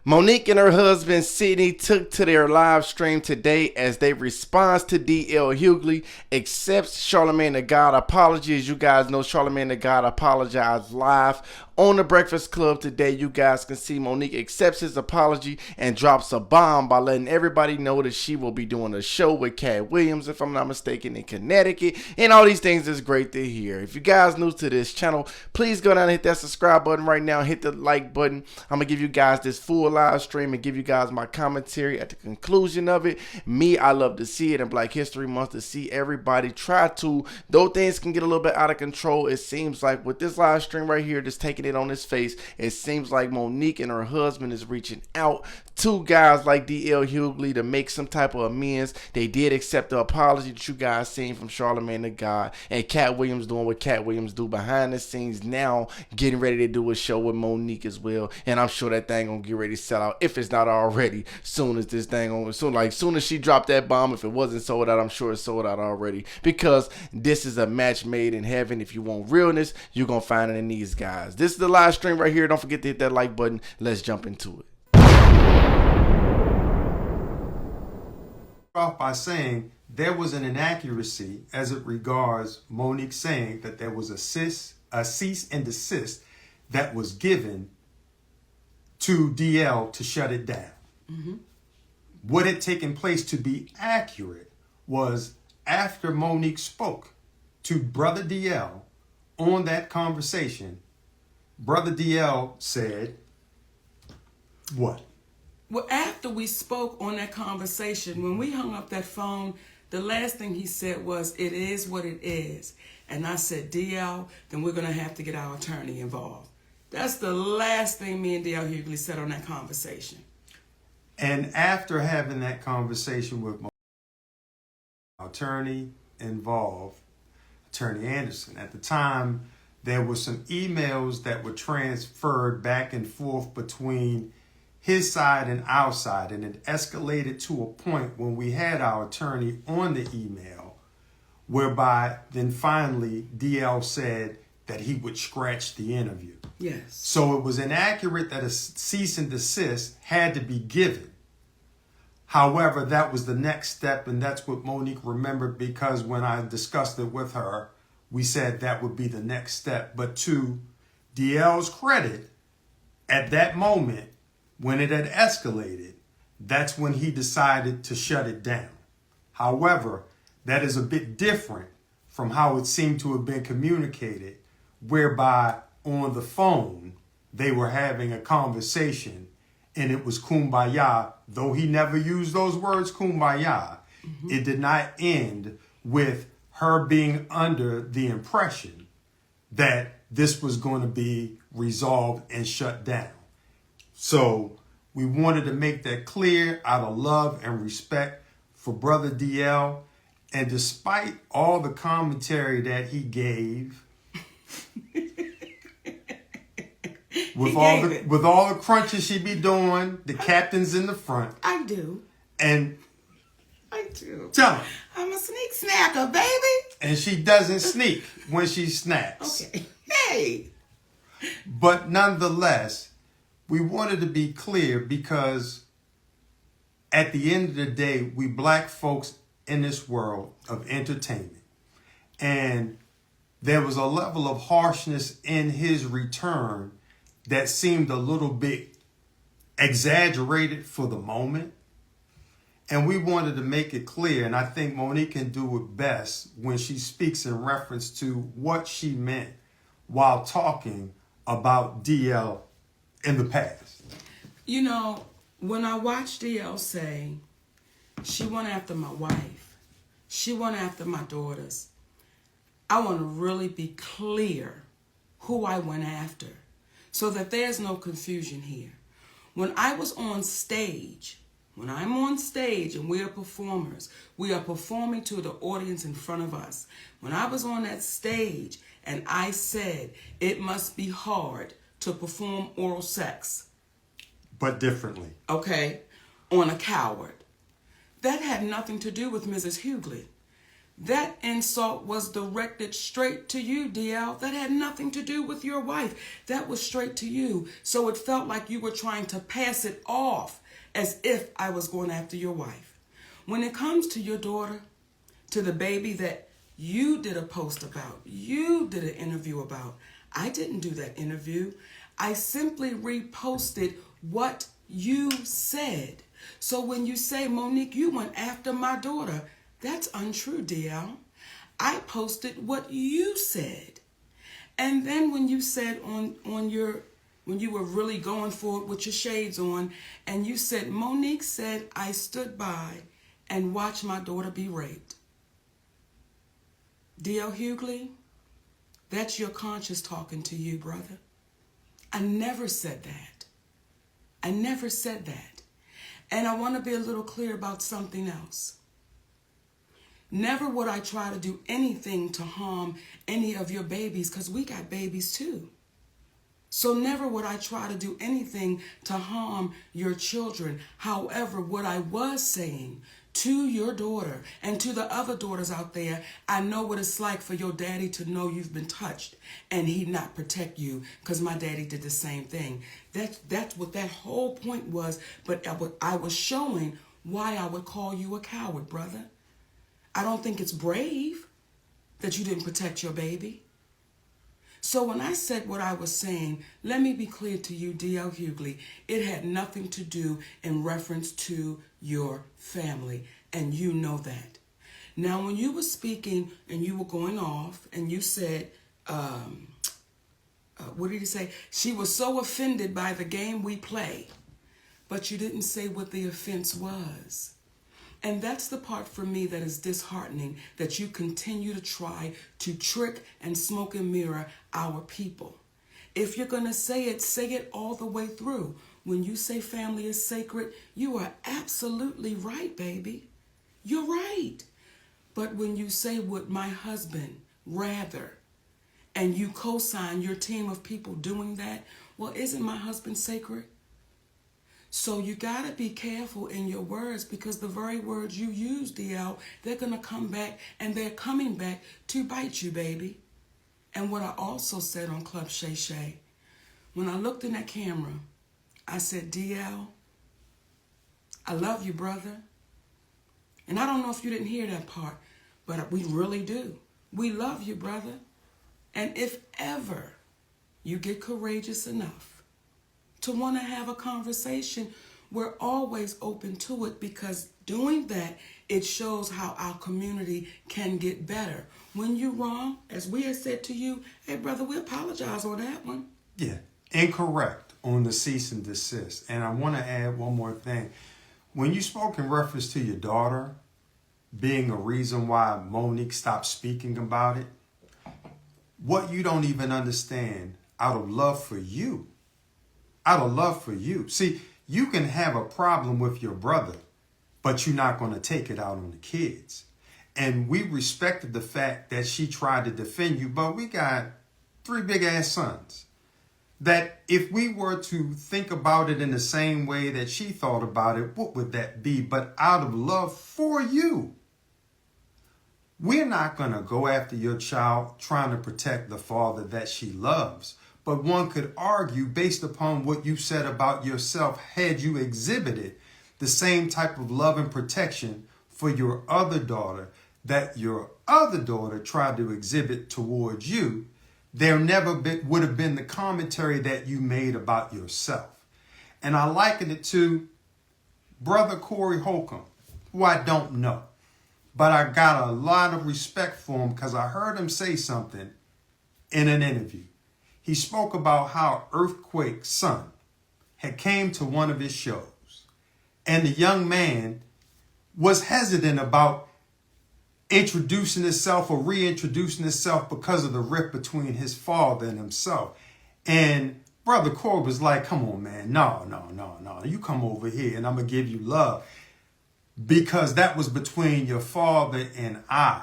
Monique and her husband Sydney took to their live stream today as they respond to DL Hughley, accepts Charlamagne the God apology. As you guys know, Charlamagne the God apologized live on the Breakfast Club today. You guys can see Monique accepts his apology and drops a bomb by letting everybody know that she will be doing a show with Katt Williams, if I'm not mistaken, in Connecticut. And all these things is great to hear. If you guys new to this channel, please go down and hit that subscribe button right now. Hit the like button. I'm going to give you guys this full live stream and give you guys my commentary at the conclusion of it. I love to see it in Black History Month, to see everybody try to, though things can get a little bit out of control, it seems like with this live stream right here, just taking it on his face, it seems like Monique and her husband is reaching out to guys like DL Hughley to make some type of amends. They did accept the apology that you guys seen from Charlamagne the God, and Katt Williams doing what Katt Williams do behind the scenes now, getting ready to do a show with Monique as well. And I'm sure that thing gonna get ready to sell out, if it's not already, soon as this thing on, soon as she dropped that bomb. If it wasn't sold out, I'm sure it's sold out already, because this is a match made in heaven. If you want realness, you're gonna find it in these guys. This is the live stream right here. Don't forget to hit that like button. Let's jump into it. Off by saying there was an inaccuracy as it regards Monique saying that there was a cease and desist that was given to DL to shut it down. What had taken place, to be accurate, was after Monique spoke to Brother DL on that conversation, Brother DL said, what? Well, after we spoke on that conversation, when we hung up that phone, the last thing he said was, "It is what it is." And I said, DL, then we're going to have to get our attorney involved. That's the last thing me and DL Hughley said on that conversation. And after having that conversation with our attorney involved, Attorney Anderson, at the time, there were some emails that were transferred back and forth between his side and our side, and it escalated to a point when we had our attorney on the email, whereby then finally DL said that he would scratch the interview. Yes. So it was inaccurate that a cease and desist had to be given. However, that was the next step, and that's what Monique remembered, because when I discussed it with her, we said that would be the next step. But to DL's credit, at that moment, when it had escalated, that's when he decided to shut it down. However, that is a bit different from how it seemed to have been communicated, whereby on the phone, they were having a conversation and it was kumbaya. Though he never used those words, kumbaya, it did not end with her being under the impression that this was going to be resolved and shut down. So we wanted to make that clear out of love and respect for Brother DL. And despite all the commentary that he gave, with all the crunches she be doing, the captain's in the front. I do. And I do. Tell him. I'm a sneak snacker, baby. And she doesn't sneak when she snacks. Okay. Hey. But nonetheless, we wanted to be clear, because at the end of the day, we black folks in this world of entertainment. And there was a level of harshness in his return that seemed a little bit exaggerated for the moment. And we wanted to make it clear, and I think Monique can do it best when she speaks in reference to what she meant while talking about DL in the past. You know, when I watched DL say, she went after my wife, she went after my daughters, I want to really be clear who I went after so that there's no confusion here. When I was on stage, when I'm on stage and we are performers, we are performing to the audience in front of us. When I was on that stage and I said it must be hard to perform oral sex. But differently. Okay, on a coward. That had nothing to do with Mrs. Hughley. That insult was directed straight to you, DL. That had nothing to do with your wife. That was straight to you. So it felt like you were trying to pass it off as if I was going after your wife. When it comes to your daughter, to the baby that you did a post about, you did an interview about, I didn't do that interview. I simply reposted what you said. So when you say, Monique, you went after my daughter, that's untrue, DL. I posted what you said. And then when you said when you were really going for it with your shades on, and you said, Monique said, I stood by and watched my daughter be raped. DL Hughley, that's your conscience talking to you, brother. I never said that. I never said that. And I want to be a little clear about something else. Never would I try to do anything to harm any of your babies, because we got babies too. So never would I try to do anything to harm your children. However, what I was saying to your daughter and to the other daughters out there, I know what it's like for your daddy to know you've been touched and he not protect you, because my daddy did the same thing. That's what that whole point was. But I was showing why I would call you a coward, brother. I don't think it's brave that you didn't protect your baby. So when I said what I was saying, let me be clear to you, DL Hughley, it had nothing to do in reference to your family, and you know that. Now, when you were speaking and you were going off and you said, what did you say? She was so offended by the game we play, but you didn't say what the offense was. And that's the part for me that is disheartening, that you continue to try to trick and smoke and mirror our people. If you're going to say it all the way through. When you say family is sacred, you are absolutely right, baby. You're right. But when you say would my husband rather, and you co-sign your team of people doing that, well, isn't my husband sacred? So you got to be careful in your words, because the very words you use, DL, they're going to come back, and they're coming back to bite you, baby. And what I also said on Club Shay Shay, when I looked in that camera, I said, DL, I love you, brother. And I don't know if you didn't hear that part, but we really do. We love you, brother. And if ever you get courageous enough to want to have a conversation, we're always open to it, because doing that, it shows how our community can get better. When you're wrong, as we have said to you, hey, brother, we apologize on that one. Yeah, incorrect on the cease and desist. And I want to add one more thing. When you spoke in reference to your daughter being a reason why Monique stopped speaking about it, what you don't even understand, out of love for you, see, you can have a problem with your brother, but you're not going to take it out on the kids. And we respected the fact that she tried to defend you, but we got 3 big ass sons. That if we were to think about it in the same way that she thought about it, what would that be? But out of love for you, we're not going to go after your child trying to protect the father that she loves. But one could argue, based upon what you said about yourself, had you exhibited the same type of love and protection for your other daughter that your other daughter tried to exhibit towards you, there never would have been the commentary that you made about yourself. And I liken it to Brother Corey Holcomb, who I don't know. But I got a lot of respect for him because I heard him say something in an interview. He spoke about how Earthquake's son had came to one of his shows, and the young man was hesitant about introducing himself or reintroducing himself because of the rift between his father and himself. And Brother Corey was like, come on, man, no. You come over here and I'm going to give you love, because that was between your father and I.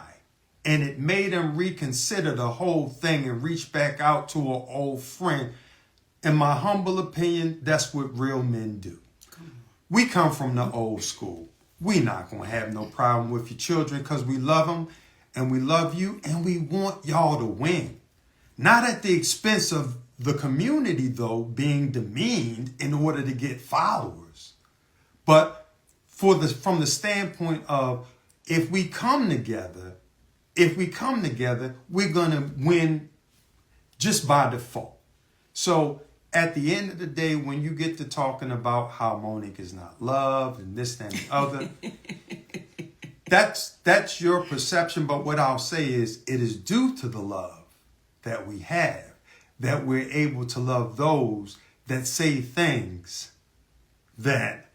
And it made him reconsider the whole thing and reach back out to an old friend. In my humble opinion, that's what real men do. We come from the old school. We not going to have no problem with your children because we love them. and we love you, and we want y'all to win. Not at the expense of the community, though, being demeaned in order to get followers. But from the standpoint of if we come together, we're going to win just by default. So at the end of the day, when you get to talking about how Monique is not loved and this, that, and the other, that's your perception. But what I'll say is it is due to the love that we have that we're able to love those that say things that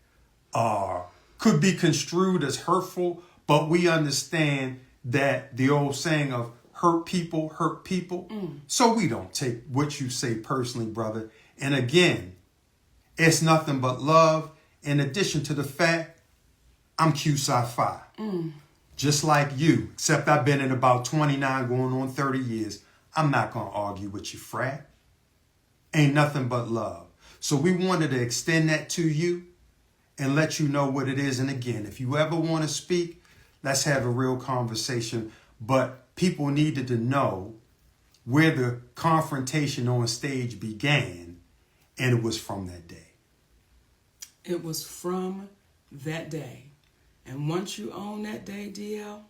could be construed as hurtful, but we understand that the old saying of hurt people hurt people. So we don't take what you say personally, brother. And again, it's nothing but love. In addition to the fact, I'm Q-Sci-Fi. Just like you, except I've been in about 29 going on 30 years. I'm not going to argue with you, frat. Ain't nothing but love. So we wanted to extend that to you and let you know what it is. And again, if you ever want to speak, let's have a real conversation. But people needed to know where the confrontation on stage began, and it was from that day. It was from that day. And once you own that day, DL,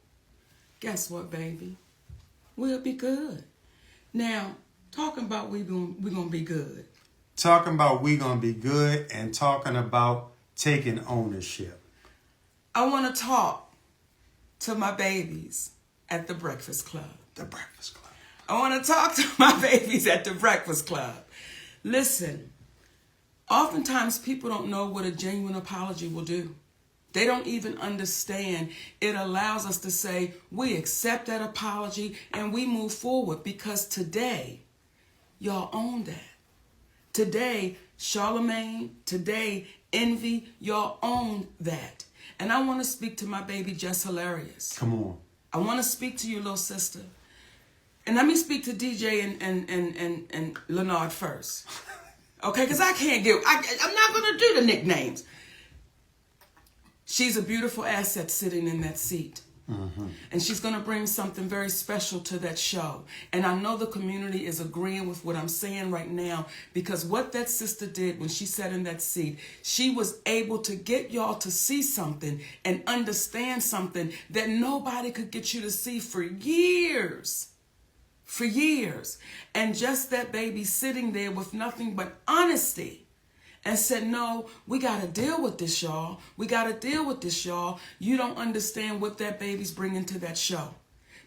guess what, baby? We'll be good. Now, talking about we're gonna be good. Talking about we gonna be good and talking about taking ownership. I want to talk to my babies at the Breakfast Club. The Breakfast Club. I want to talk to my babies at the Breakfast Club. Listen, oftentimes people don't know what a genuine apology will do. They don't even understand. It allows us to say, we accept that apology and we move forward because today, y'all own that. Today, Charlamagne, today, Envy, y'all own that. And I want to speak to my baby, Just Hilarious. Come on. I want to speak to you, little sister. And let me speak to DJ and Leonard first. Okay, because I'm not going to do the nicknames. She's a beautiful asset sitting in that seat. And she's going to bring something very special to that show. And I know the community is agreeing with what I'm saying right now, because what that sister did when she sat in that seat, she was able to get y'all to see something and understand something that nobody could get you to see for years. For years. And just that baby sitting there with nothing but honesty. And said, no, we got to deal with this, y'all. We got to deal with this, y'all. You don't understand what that baby's bringing to that show.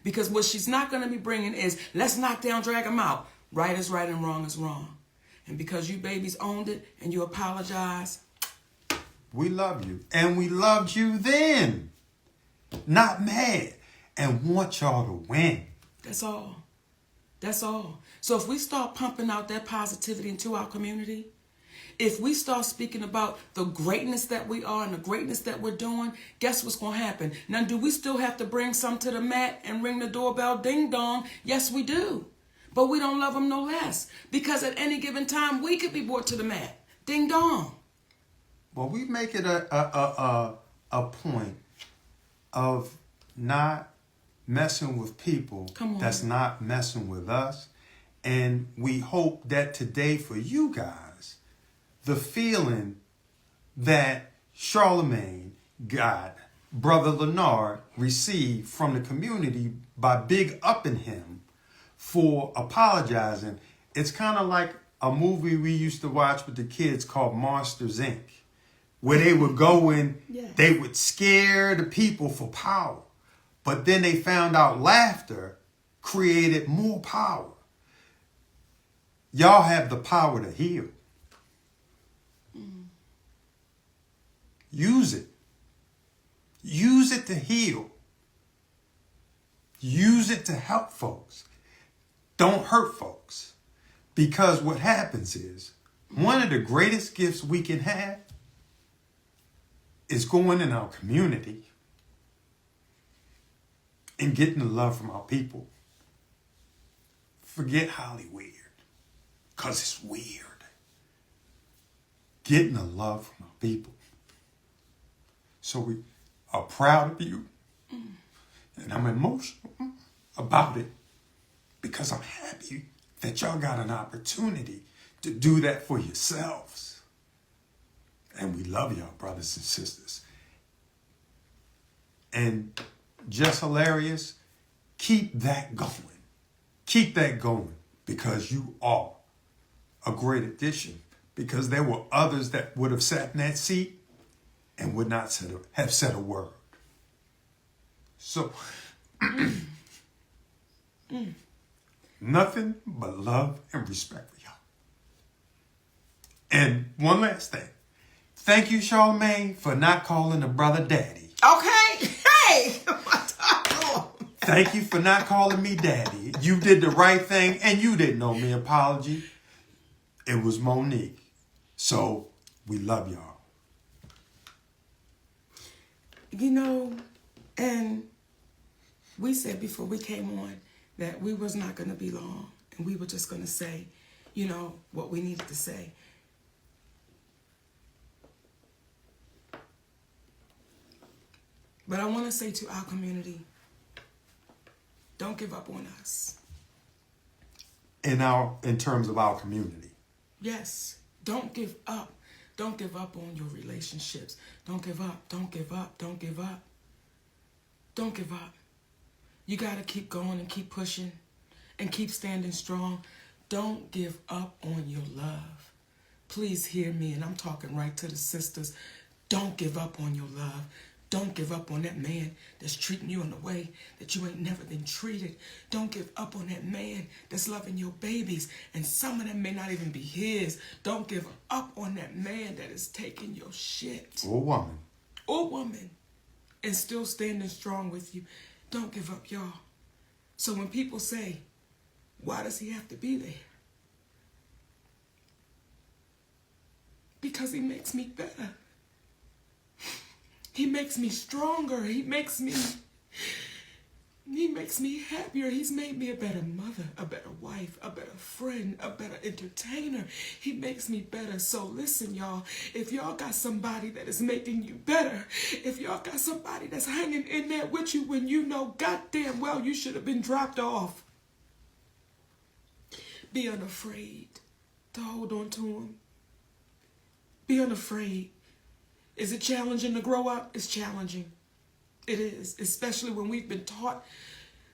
Because what she's not going to be bringing is, let's knock down, drag them out. Right is right and wrong is wrong. And because you babies owned it and you apologize. We love you. And we loved you then. Not mad. And want y'all to win. That's all. That's all. So if we start pumping out that positivity into our community, if we start speaking about the greatness that we are and the greatness that we're doing, guess what's going to happen? Now, do we still have to bring some to the mat and ring the doorbell ding dong? Yes, we do. But we don't love them no less. Because at any given time, we could be brought to the mat. Ding dong. Well, we make it a point of not messing with people that's not messing with us. And we hope that today for you guys, the feeling that Charlamagne got, Brother Leonard received from the community by big upping him for apologizing. It's kind of like a movie we used to watch with the kids called Monsters, Inc., where they would go in, they would scare the people for power. But then they found out laughter created more power. Y'all have the power to heal. Use it. Use it to heal. Use it to help folks. Don't hurt folks. Because what happens is, one of the greatest gifts we can have is going in our community and getting the love from our people. Forget Hollywood, because it's weird. Getting the love from our people. So we are proud of you. And I'm emotional about it because I'm happy that y'all got an opportunity to do that for yourselves. And we love y'all, brothers and sisters. And just hilarious, keep that going. Keep that going because you are a great addition. Because there were others that would have sat in that seat and would not have said a word. So, nothing but love and respect for y'all. And one last thing. Thank you, Charlamagne, for not calling the brother daddy. Okay. Hey. Thank you for not calling me daddy. You did the right thing and you didn't owe me an apology. It was Monique. So we love y'all. You know, and we said before we came on that we was not going to be long. And we were just going to say, you know, what we needed to say. But I want to say to our community, don't give up on us. In terms of our community. Yes, don't give up. Don't give up on your relationships. Don't give up. Don't give up. Don't give up. Don't give up. You got to keep going and keep pushing and keep standing strong. Don't give up on your love. Please hear me, and I'm talking right to the sisters. Don't give up on your love. Don't give up on that man that's treating you in a way that you ain't never been treated. Don't give up on that man that's loving your babies, and some of them may not even be his. Don't give up on that man that is taking your shit. Or woman. Or woman. And still standing strong with you. Don't give up, y'all. So when people say, why does he have to be there? Because he makes me better. He makes me stronger. He makes me happier. He's made me a better mother, a better wife, a better friend, a better entertainer. He makes me better. So listen, y'all, if y'all got somebody that is making you better, if y'all got somebody that's hanging in there with you when you know goddamn well you should have been dropped off, be unafraid to hold on to him. Be unafraid. Is it challenging to grow up? It's challenging. It is, especially when we've been taught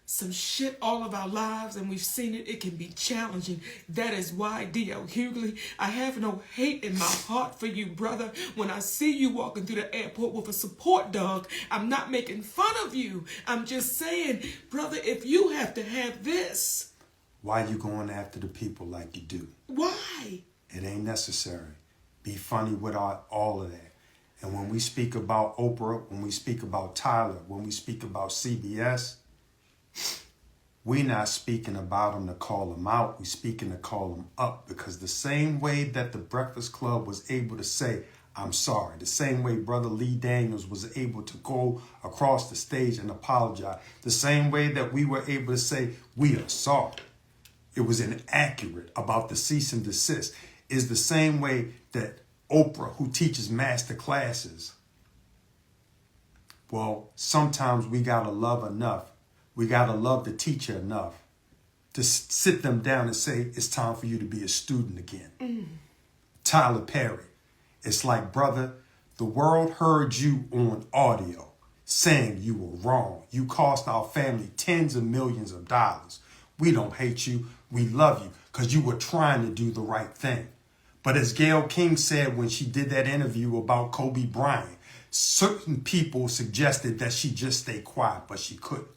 some shit all of our lives and we've seen it. It can be challenging. That is why, DL Hughley, I have no hate in my heart for you, brother. When I see you walking through the airport with a support dog, I'm not making fun of you. I'm just saying, brother, if you have to have this. Why you going after the people like you do? Why? It ain't necessary. Be funny with all of that. And when we speak about Oprah, when we speak about Tyler, when we speak about CBS, we're not speaking about them to call them out. We're speaking to call them up. Because the same way that the Breakfast Club was able to say, I'm sorry, the same way Brother Lee Daniels was able to go across the stage and apologize, the same way that we were able to say, we are sorry, it was inaccurate about the cease and desist, is the same way that Oprah, who teaches master classes, well, sometimes we got to love enough. We got to love the teacher enough to sit them down and say, it's time for you to be a student again. Tyler Perry, it's like, brother, the world heard you on audio saying you were wrong. You cost our family tens of millions of dollars. We don't hate you. We love you because you were trying to do the right thing. But as Gayle King said when she did that interview about Kobe Bryant, certain people suggested that she just stay quiet, but she couldn't.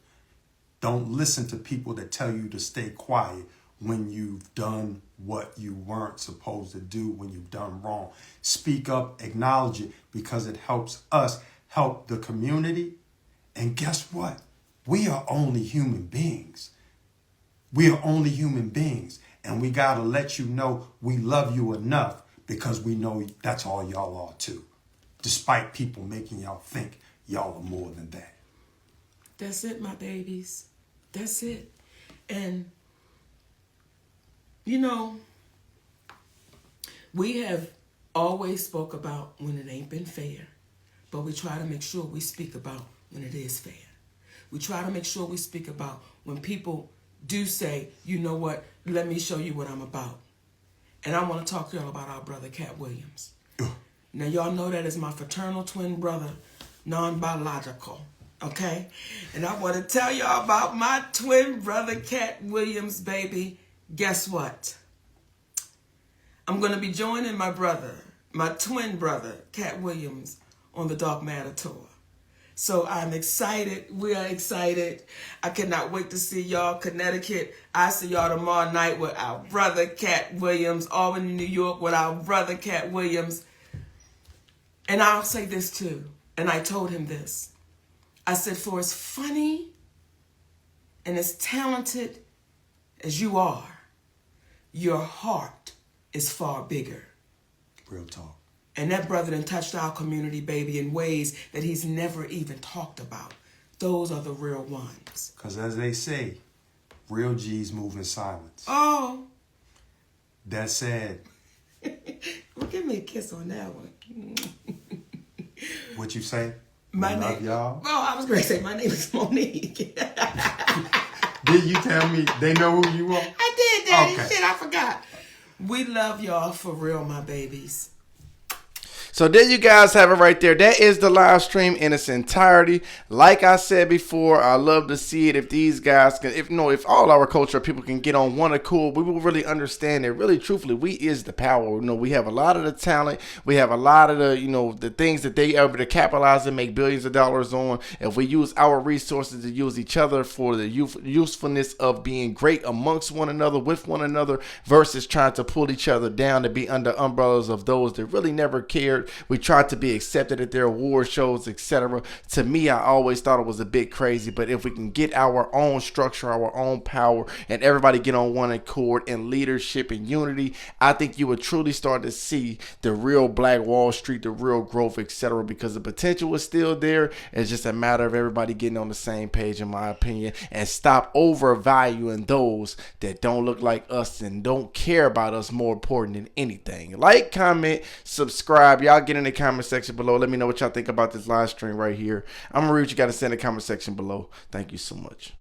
Don't listen to people that tell you to stay quiet when you've done what you weren't supposed to do, when you've done wrong. Speak up, acknowledge it, because it helps us help the community. And guess what? We are only human beings. We are only human beings. And we got to let you know we love you enough because we know that's all y'all are too. Despite people making y'all think y'all are more than that. That's it, my babies. That's it. And, you know, we have always spoke about when it ain't been fair. But we try to make sure we speak about when it is fair. We try to make sure we speak about when people do say, you know what, let me show you what I'm about. And I want to talk to y'all about our brother, Katt Williams. Now, y'all know that is my fraternal twin brother, non-biological, okay? And I want to tell y'all about my twin brother, Katt Williams, baby. Guess what? I'm going to be joining my brother, my twin brother, Katt Williams, on the Dark Matter Tour. So I'm excited. We are excited. I cannot wait to see y'all, Connecticut. I see y'all tomorrow night with our brother, Katt Williams. Albany, New York with our brother, Katt Williams. And I'll say this too. And I told him this. I said, for as funny and as talented as you are, your heart is far bigger. Real talk. And that brother done touched our community, baby, in ways that he's never even talked about. Those are the real ones. Because as they say, real G's move in silence. Oh. That said. Well, give me a kiss on that one. What you say? My love name, y'all. Oh, I was going to say my name is Monique. Did you tell me they know who you are? I did, Daddy. Okay. Shit, I forgot. We love y'all for real, my babies. So there you guys have it right there. That is the live stream in its entirety. Like I said before, I love to see it if these guys can, if all our culture people can get on one accord, we will really understand that really truthfully we is the power. We have a lot of the talent. We have a lot of the, the things that they are able to capitalize and make billions of dollars on. If we use our resources to use each other for the usefulness of being great amongst one another, with one another, versus trying to pull each other down to be under umbrellas of those that really never cared. We tried to be accepted at their award shows, etc. To me, I always thought it was a bit crazy, but if we can get our own structure, our own power, and everybody get on one accord in leadership and unity, I think you would truly start to see the real Black Wall Street, the real growth, etc. Because the potential is still there. It's just a matter of everybody getting on the same page, in my opinion, and stop overvaluing those that don't look like us and don't care about us more important than anything. Like, comment, subscribe. Y'all get in the comment section below. Let me know what y'all think about this live stream right here. I'm gonna read what you got to say in the comment section below. Thank you so much.